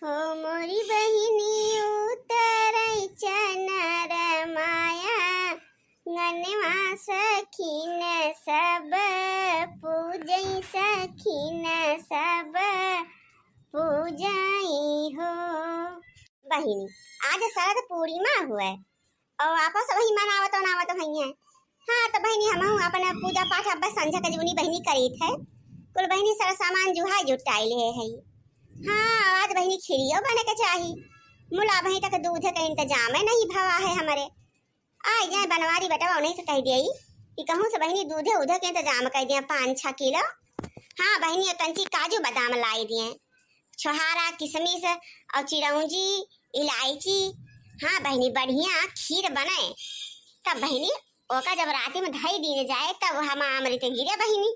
हो मोरी बहिनी उतरै चनर माया गनवा सखीन सब पूजै सखीन सब पूजई हो। बहिनी आज शरद पूर्णिमा हुए और आपस वही मनावत नावत भई है। हाँ तो बहिनी हम अपना पूजा पाठ अब संझा के जुनी बहिनी करी थे कुल बहिनी सारा सामान जुहा जुटाइल है। हाँ आज बहिनी खीरियो बने के चाही मुला बही तक दूध का इंतजाम है नहीं भवा है हमारे आ जाए बनवारी बेटा उन्हीं से कह दिया कि कहूँ से बहिनी दूधे उधे के इंतजाम कर दिया 5-6 किलो। हाँ बहिनी तंची काजू बादाम लाई दिए छोहारा किशमिश और चिरौंजी इलायची। हाँ बहिनी बढ़िया खीर बने तब बहिनी ओका जब राती में धई दीने जाए तब हम अमृत गिरे बहिनी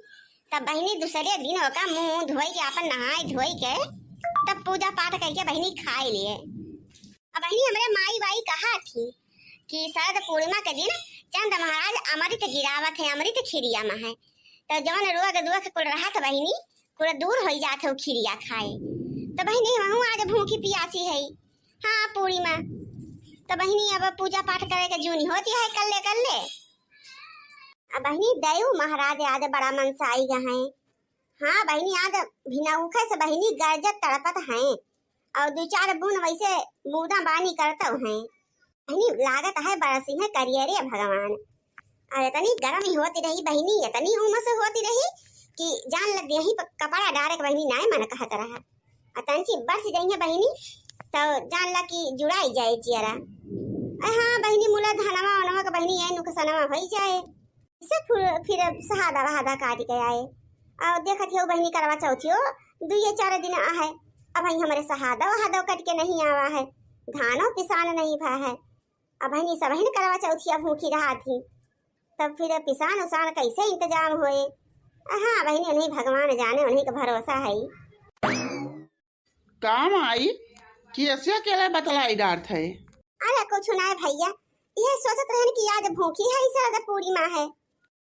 तब बहिनी दूसरे दिन ओका मुंह धोई के अपन नहाए धोई के तब पूजा पाठ करके बहिनी खाए लिए। अब बहिनी हमारे माई बाई कहा थी कि शरद पूर्णिमा के दिन चंद महाराज अमृत गिरावत है अमृत खीरिया में है तो जवन रोग दुख कुल रहा था बहिनी पूरा दूर हो जाते हो खीरिया खाए तो बहिनी वहूँ आज भूखी पियासी है। हाँ पूर्णिमा तो बहिनी अब पूजा पाठ करे के जूनी होती है कल्ले अब बहिनी दयु महाराज आज बड़ा मनसाई गए। हाँ बहिनी आज भिनौखे से बहिनी गरजत तड़पत हैं और 2-4 बूंद वैसे बूंदा बानी करते हैं बहिनी लागत है बरसी है करियरे भगवान। और इतनी गर्मी होती रही बहिनी इतनी उमस होती रही कि जान लग यही कपड़ा डारे के बहिनी नाय मन कहत रहा अतंची बरस गई है बहिनी तो जान लग कि जुड़ाई जाए चियरा। हाँ बहिनी मुला धनवा वनवा के बहिनी ये नुकसानवा हो जाए इसे फिर सहादा वहादा काट के आए और देखत हो बहिनी करवा चौथियो 2-4 दिन आ है अब हमारे सहादा वहादा कट के नहीं आवा है धानो पिसान नहीं भा है अब बहिनी सब ही करवा चौथिया भूखी रहा थी तब फिर पिसान उसान कैसे इंतजाम होए। हाँ बहिनी उन्हीं भगवान जाने उन्हीं का भरोसा है। काम आई कि ऐसे अकेले बतलाई डार थे अरे कुछ नहीं भैया ये सोचत रहन कि आज भूखी है शरद पूर्णिमा है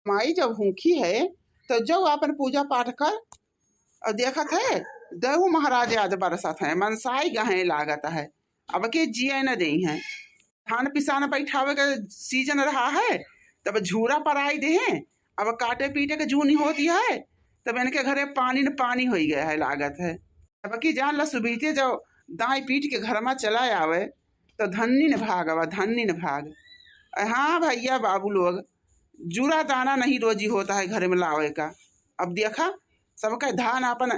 माई जब भूखी है तो जो अपन पूजा पाठ कर और देखत है देहू महाराज आज बरसत है मनसाई गहे लागत है अब के जिये न दे हैं धान पिसान बैठावे का सीजन रहा है तब झूरा पर आई दे हैं अब काटे पीटे के जूनी होती है तब इनके घरे पानी न पानी हो गया है लागत है अब की जान ला सुबीते जब दाई पीट के घर में चला आवे तो धन्नी न भाग अब धन्नी न भाग। हाँ भैया बाबू लोग जूरा दाना नहीं रोजी होता है घर में लावे का। अब देखा सबका धान अपन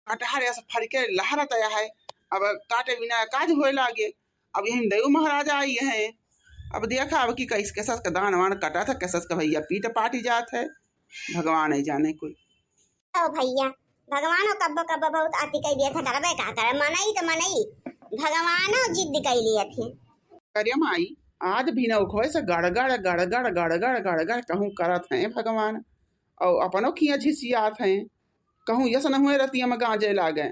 कटहर ऐसा फर के लहरत आया है अब काटे बिना काज होए लागे अब यही देव महाराज आई है अब देखा अब कि कैस कैसा का दान वान कटा था कैसा का भैया पीट पाटी जात है भगवान ही जाने कुल। ओ भैया भगवान कब्बो कब्बो बहुत आती कह दिया था करबे का करे मनई तो मनई भगवान जिद कह लिए थे। अरे माई आज भी न उखोए से गड़गड़ गड़गड़ गड़गड़ गड़गड़ कहूँ करत हैं भगवान और अपनों खिया झिसियात हैं कहूँ यस न हुए रतिया में गांजे लागे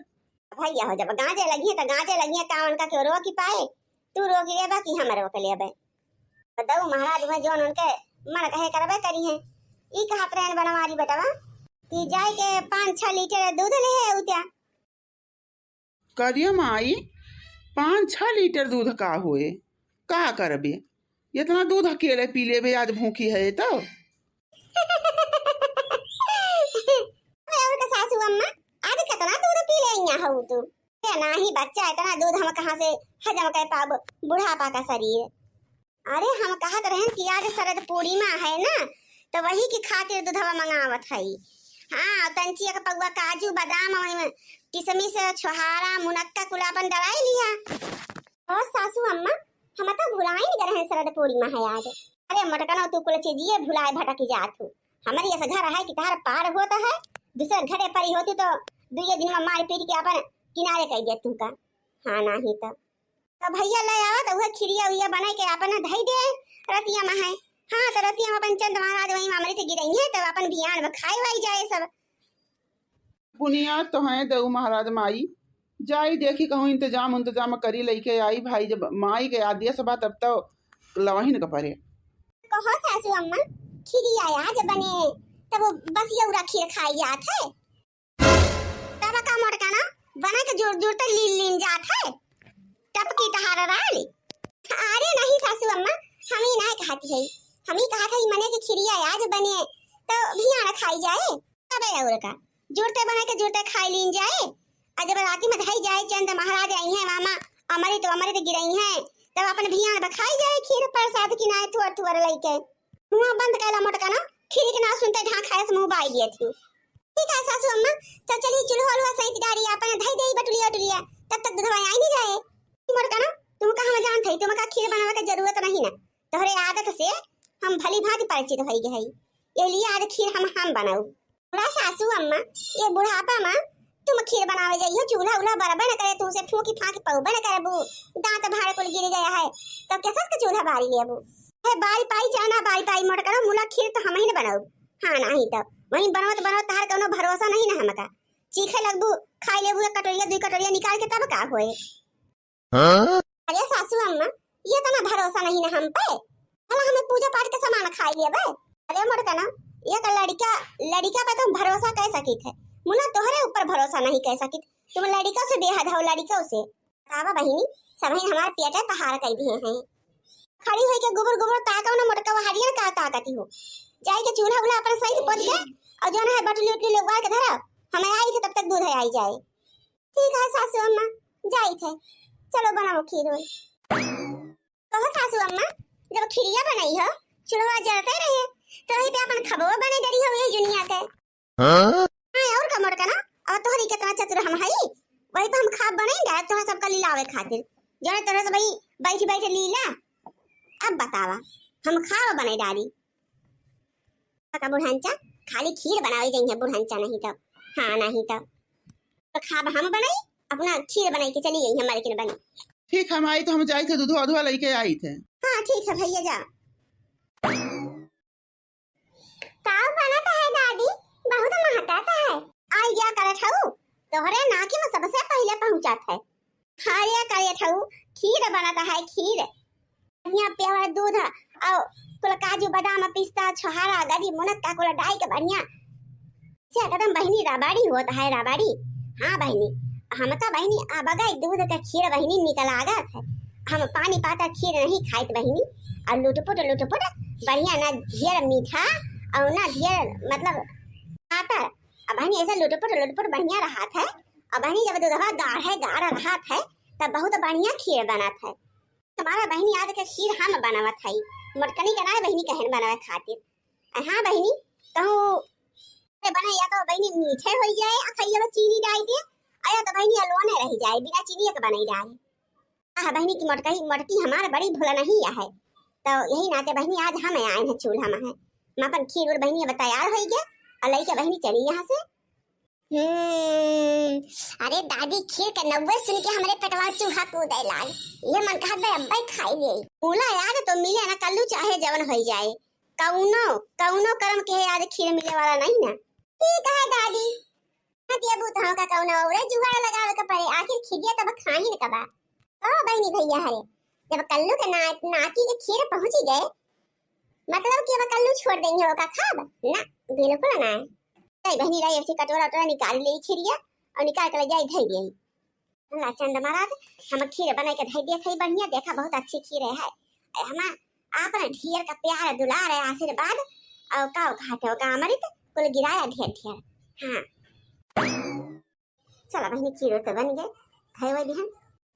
भैया हो जब गांजे लगी है तो गांजे लगी है कावन का क्यों रोकी पाए तू रोकी लेबा कि हम रोक लेबे दऊ महाराज में जोन उनके मन कहे करबे करी है ई कहत रहन बनवारी बेटवा कि जाए के 5-6 लीटर दूध ले है उत्या करिए माई 5-6 लीटर दूध का हुए का करबे इतना दूध अकेले पी लेबे आज भूखी है तो सासू अम्मा आज कितना दूध पी ले हो तू ना ही बच्चा इतना दूध हम कहाँ से हजम कर पाब बुढ़ापा का शरीर। अरे हम कहत रहन कि आज शरद पूर्णिमा है ना तो वही की खातिर दूधवा मंगावत है। हाँ तंचिया का पगुआ काजू बादाम किशमिश छोहारा मुनक्का कुलापन डराई लिया और सासू अम्मा हम तो भुलाई नहीं रहे शरद पूर्णिमा है आज। अरे मटकनो तू कुल चीजिए भुलाए भटक जात हूँ हमारी ऐसा घर है कि तार पार होता है दूसरे घरे परी होती तो 2 दिन में मार पीट के अपन किनारे कह दे तू का। हाँ नहीं तो भैया ले आवा तो वह खिरिया उइया बना के अपन धई दे रतिया में है। हाँ तो रतिया में अपन चंद महाराज वही अमृत गिरई है तो अपन बियान में खाई वाई जाए सब बुनियाद तो है देव महाराज माई जाई देखी कहूँ इंतजाम करी लेके आई भाई जब माई के आदिया सभा तब तो लवहीन का परे कहो सासू अम्मा खिरिया आज बने तब बस ये खीर खाई जात है तब का मोटका ना बना के जोर जोर तक लीन जात है टपकी तहारा राली। अरे नहीं सासू अम्मा, हम ही ना कहती है, हम ही कहा था मने के खिरिया आज बने तो भियाना खाई जाए, तबे और का जोरते बना के जोरते खाई लीन जाए। आज जब राती में धई जाए चंद महाराज आई हैं मामा अमृत गिरई हैं, तब अपन भियान बखाई जाए खीर प्रसाद की नाय थुअर थुअर लइके मुंह बंद कैला मोटका ना खीर के ना सुनते ढा खाए से मुंह बाई दिए थी। ठीक है सासू अम्मा, तो चलिए चूल्हा लुहा सहित गाड़ी अपन धई देई बटुलिया टुलिया, तब तक दूधवा आई नहीं जाए। मोटका ना तुम कहां जान थई, तुम का खीर बनावे के जरूरत नहीं ना, तोहरे आदत से हम भली भांति परिचित होई गई, ये लिए आज खीर हम बनाऊ। बड़ा सासू अम्मा ये बुढ़ापा में तुम खीर बनावे जाइयो, चूल्हा उल्हा बराबर न करे, तुमसे फूकी फाकी पौबे न करे, दांत भाड़ कुल गिर गया है, तब कैसा का चूल्हा बारी लेबू है, बारी पाई जाना बारी पाई मोट करो मुला खीर तो हम ही न बनाऊ। हां नहीं तो वही बनवत तार कोनो भरोसा नहीं ना हमका, चीखे लगबू खाई लेबू एक कटोरिया दुई कटोरिया निकाल के तब का होए। अरे सासू अम्मा ये तो ना भरोसा नहीं ना हम पे, भला हमें पूजा पाठ के सामान खाई लेबे। अरे मोट कना ये का लड़का पे तुम भरोसा कर सकी थे, मुला तोहरे ऊपर भरोसा नहीं कर सकी, तुम लड़का से बेहद हो, लड़का से बतावा बहिनी सब हमारे पेटे पहाड़ कर दिए हैं, खड़ी होई के गुबर गुबर ताका ना मोटका हरिया का ताकती हो जाई के चूल्हा उला अपन सही पोत के और जो है बटली उटली लोग के धरा हमें आई थे तब तक दूध आई जाए। ठीक है सासू अम्मा जाई थे, चलो बनाओ खीर होई। कहो सासू अम्मा जब खीरिया बनाई हो चूल्हा जलते रहे तो वही पे अपन खबो बने डरी हो ये दुनिया के। हां और कमर का ना और तोहरी कितना चतुर हम हई, वही पे हम खाब बनाएंगे तोहरा सबका लीलावे खातिर, जो है तरह से भाई बैठ बैठ लीला। अब बतावा हम खाब बने डाली का बुढ़ांचा खाली खीर बनावे जाइए बुढ़ांचा नहीं तो, हां नहीं तो खाब हम बनाई अपना खीर बनाई के चली गई हमारे किन बनी। ठीक हम आई तो हम जाई थे दूध अधवा लेके आई थे। हाँ ठीक है भैया जा। ताव बनाता है दादी बहुत महकाता है, आई क्या करे ठाऊ तोहरे नाकी में सबसे पहले पहुंचाता है। हाँ ये करे ठाऊ खीर बनाता है, खीर बढ़िया प्यारा दूध और कुल काजू बादाम पिस्ता छोहारा गरी मुनक्का कुल डाई के बढ़िया से कदम बहनी राबाड़ी होता है राबाड़ी। हाँ बहनी हम तो बहनी अब गई दूध का खीर बहनी निकल आगा है, हम पानी पाता खीर नहीं खाइत बहनी, और लुटपुट बढ़िया ना ढेर मीठा और ना ढेर मतलब आता, अब बहनी ऐसा लुटपुट बढ़िया रहा था, अब बहनी जब दूधवा गाढ़ा रहा था तब बहुत बढ़िया खीर बना था। तुम्हारा बहनी आज के खीर हम बनावत हई, मोटकनी के ना बहनी कहन बनावे खातिर। हाँ बहनी तो बना या तो बहनी मीठे हो जाए आ खइया चीनी डाल दे, आया तो बहनी अलवाने रह जाए बिना चीनी के बनाई डाले। हाँ बहनी की मोटकी हमारे बड़ी भोला नहीं है, तो यही नाते बहनी आज हम आए हैं चूल्हा में है, मैं अपन खीर और बहनी अब तैयार हो गया और लई के बहनी चली यहाँ से। अरे दादी खीर के नव्वे सुन के हमारे पेटवा चूहा कूदे लाग, ये मन कहा बे अब्बे खाई ले बोला याद तो मिले ना कल्लू चाहे जवन हो जाए, कौनो कर्म के याद खीर मिले वाला नहीं ना। ठीक है दादी हतिया बूताओं का कौनो और जुगाड़ लगावे के पड़े, आखिर खिदिया तब खाही न कबा। ओ बहनी भैया हरे जब कल्लू के नाकी के खीर पहुंच गए मतलब कि अब कल्लू छोड़ देंगे होगा खाब ना, बिल्कुल ना। तई बहनी लाई ऐसी कटोरा निकाल ले खीरिया और निकाल कर जाई धई देई। अल्लाह चंद महाराज हम खीर बना के धई दिए थई बढ़िया, देखा बहुत अच्छी खीर है, हम आपन ढेर का प्यार दुलार है आशीर्वाद और का खाते हो का अमृत कुल गिराया ढेर। हां चलो बहनी खीर तो बन गए धई वही हैं,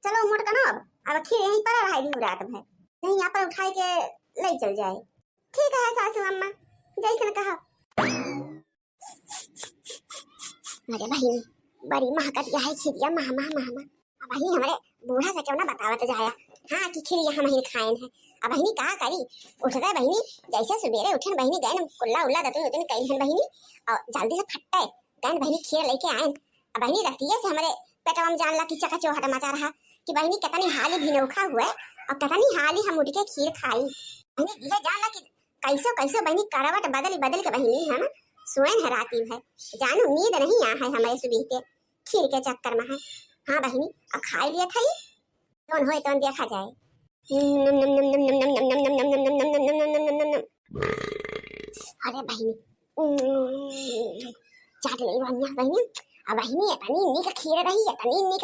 चलो मोट कनो अब खीर यहीं पर रह दी रात भर नहीं यहाँ पर उठाई के ले चल जाए। ठीक है सासू अम्मा जैसे कहा। अरे बहनी बड़ी महकत है खीरिया मह अब बहनी हमारे बूढ़ा से क्यों ना बतावत जाया हाँ कि खीरिया हम ही खाए हैं। अब बहनी का करी उठते बहनी जैसे सवेरे उठे बहनी गए कुल्ला उल्ला दतुन कहीं बहनी और जल्दी से फटते गए बहनी खीर लेके आए। अब बहनी रहती है से हमारे पेटवा में जानला की चकाचौहट मचा रहा कि बहनी कितनी हाली भी नौखा हुआ और कितनी हाली हम उठ के खीर खाई। बहनी ये जानला कि कैसो बहनी करवट बदल के बहनी है ना स्वयं है राती है जानू नींद नहीं आ है हमारे सुबह के खीर के चक्कर में है। हाँ बहनी अब खा लिया था कौन हो तो देखा जाए। अरे बहनी चाट ले बहनी अब बहिनी इतनी इन्नी का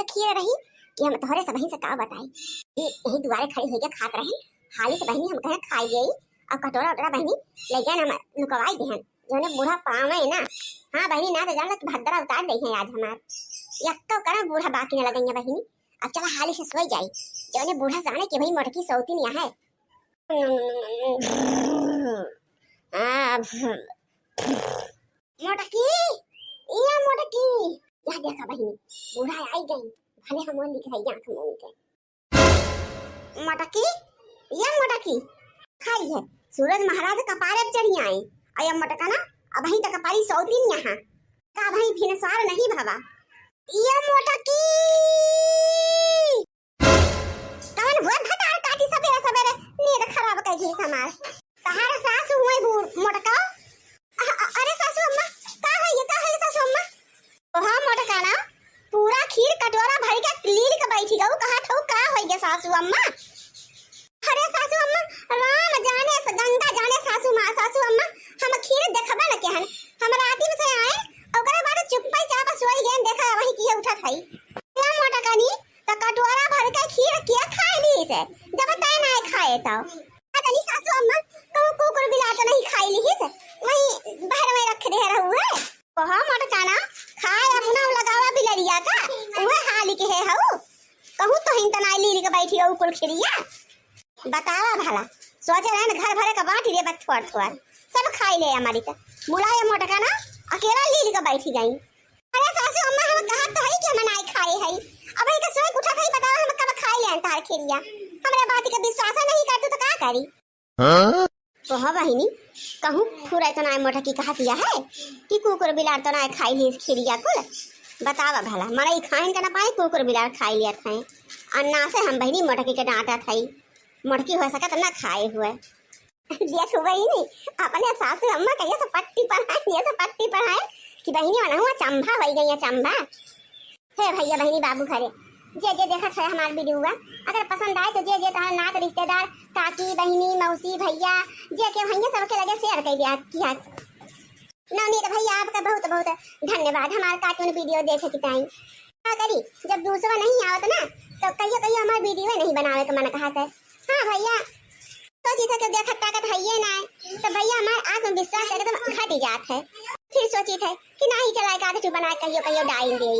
खीर रही कि हम तोहरे सब से का बताई। यही दुआरे खड़ी हो के खात रही हाली से बहिनी हम कहे खाई गई। अब कटोरा उटोरा बहिनी ले गए हम लुकवाई देहन जोने बूढ़ा पावे ना। हाँ बहिनी ना तो जान भद्रा उतार दे हैं आज हमार यक्का करा बूढ़ा बाकी न लगेंगे बहिनी। अब चला हाली से सोई जाई जोने बूढ़ा जाने कि भाई मोटकी सौती नहीं है। मोटकी या मोटकी या देखा बहिनी बूढ़ा आई गई भले हम लिख रही आंख मुंह के। मोटकी या मोटकी खाई है सूरज महाराज कपारे पे चढ़ी आए अयम मोटका ना अब ही तक कपारी सौतीन यहाँ का भाई भिनसार नहीं भावा। या मोटकी कौन हुआ भतार काटी सवेरे सवेरे नींद खराब कर गई हमार तहार सासू हुए मोटका। अरे सासू अम्मा का है सासू अम्मा। ओहा मोटका ना पूरा खीर कटोरा भर के लील के बैठी गऊ कहा थो का होइगे सासू अम्मा। अरे सासू अम्मा राम जाने गंगा जाने सासू अम्मा हम खीर देखबा न केहन हम राती में से आए ओकरे बाद चुप्पा चाप सोई गेन देखा वही किए उठा थई। या मोटका नी त कटोरा भर के खीर के खाए ली से जब तय ना खाए तो अतनी सासू अम्मा कहू कुकुर बिला तो नहीं खाई ली से वही बाहर में रख दे रहू है। ओहा मोटका ना खाए अपना लगावा बिलरिया का उहे हाली के है हऊ कहू तो हिंतना लील के बैठी गऊ कुल खिरिया बतावा भला सोचे रहन घर भरे का बाटी रे बत थोड़ सब खाई ले हमारी त मुलायम मोटका ना अकेला लील के बैठी गई। अरे सासू अम्मा हम कहा तो है कि मनाई खाए है अब ही का सोई उठा थई बतावा हम कब खाई ले तार खिरिया हमरे बात के विश्वास नहीं करतू तो का करी। हां तो हा बहिनी कहूं फुरा तो ना मोटकी कहा दिया है कि कुकुर बिलार तो ना खाई ली खिरिया कुल बतावा भला मरई खाइन का ना पाए कुकुर बिलार खाई लिया थे अन्ना से हम बहिनी मोटकी के डांटा थई मोटकी हो सका तो ना खाए हुए देख वही नहीं अपने सासू अम्मा कहिए से पट्टी पढ़ाए कि बहिनी वाला हुआ चंबा वही गई चंबा हे भैया बहिनी बाबू घरे जे देखा है हमार वीडियो अगर पसंद आए तो जे तार नात रिश्तेदार काकी बहिनी मौसी भैया जे के भैया सबके लगे शेयर कर दिया किया नवनीत भैया आपका बहुत बहुत धन्यवाद हमारे कार्टून वीडियो देखे के टाइम क्या करी जब दूसरा नहीं आवत ना तो कहियो हमारे वीडियो नहीं बनावे का मन कहा था। हाँ भैया सोची था कि देखा ताकत है ये ना तो भैया हमारे आत्मविश्वास एकदम घट जात है फिर सोची थे कि नहीं चलाए का बना कहियो डाल दे